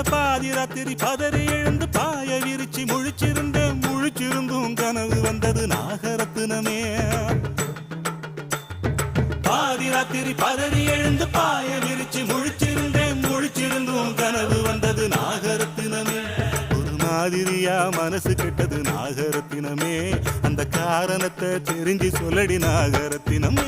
பாதி ராத்திரி பதறி எழுந்து பாய விரிச்சு முழிச்சிருந்தும் கனவு வந்தது நாகரத்தினமே. பாதி ராத்திரி பதறி எழுந்து பாய விரிச்சு முழிச்சிருந்தும் கனவு வந்தது நாகரத்தினமே. ஒரு மாதிரியா மனசு கெட்டது நாகரத்தினமே. அந்த காரணத்தை தெரிஞ்சு சொல்லடி நாகரத்தினமே.